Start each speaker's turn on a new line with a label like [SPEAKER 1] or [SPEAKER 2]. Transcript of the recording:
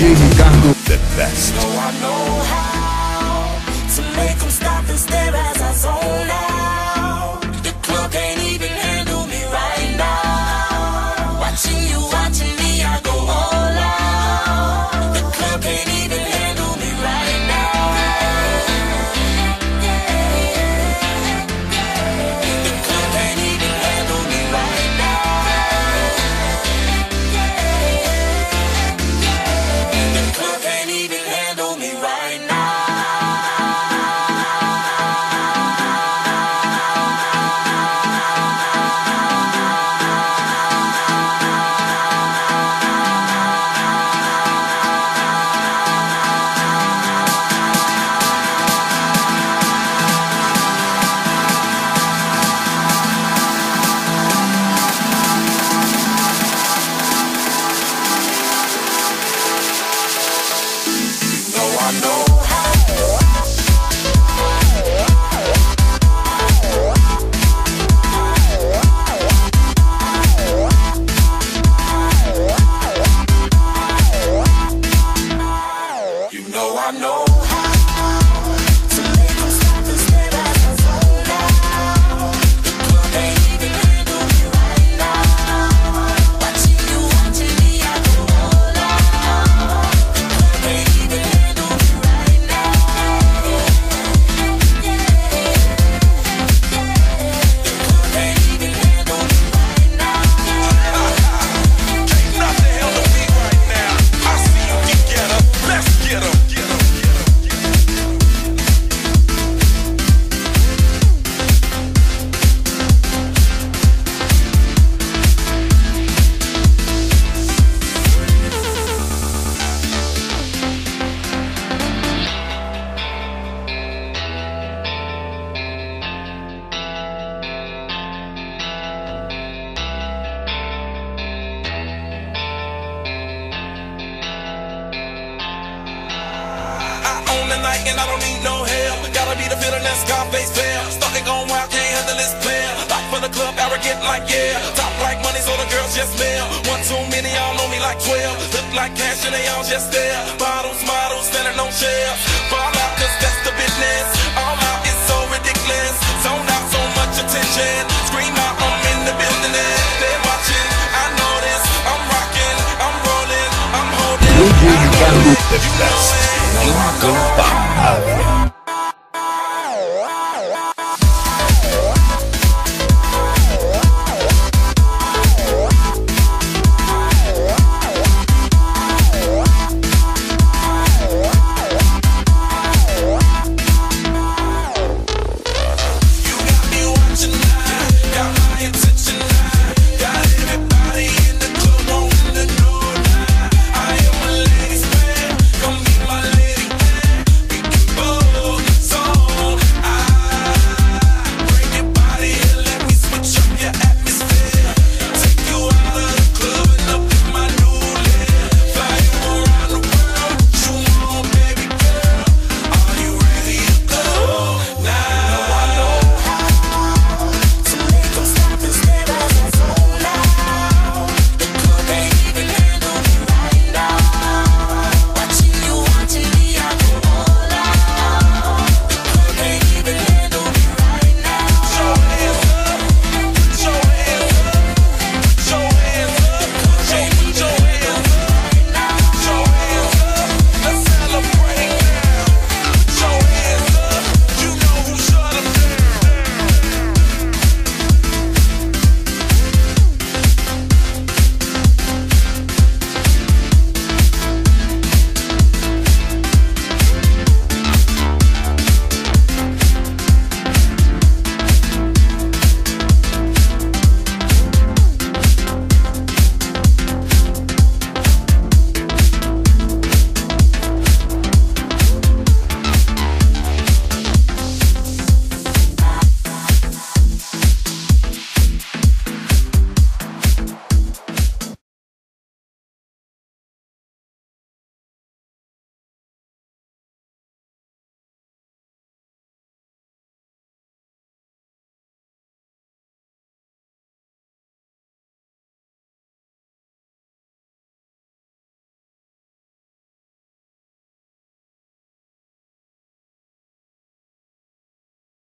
[SPEAKER 1] DJ Ricardo, the best.
[SPEAKER 2] No, I know how to make them stop and stare as I zone out. The club can't even handle me right now. Watching you, watching me, I go all out. The club can't even handle me right now. The club can't even handle me right now. The club can't even handle me right now.
[SPEAKER 3] Night and I don't need no help. Gotta be the feeling that Scarface fell. Started going wild, can't handle this player. Like for the club, arrogant like yeah. Top like money, so the girls just mail. One too many, y'all know me like 12. Look like cash and they all just there. Bottles, models, standing on shelves. Fall out, cause that's the business. All out is so ridiculous. Zone out, so much attention. Scream out, I'm in the building. They're watching, I know this. I'm rocking, I'm rolling, I'm holding.
[SPEAKER 1] DJ Ricardo, the best. Não aguenta.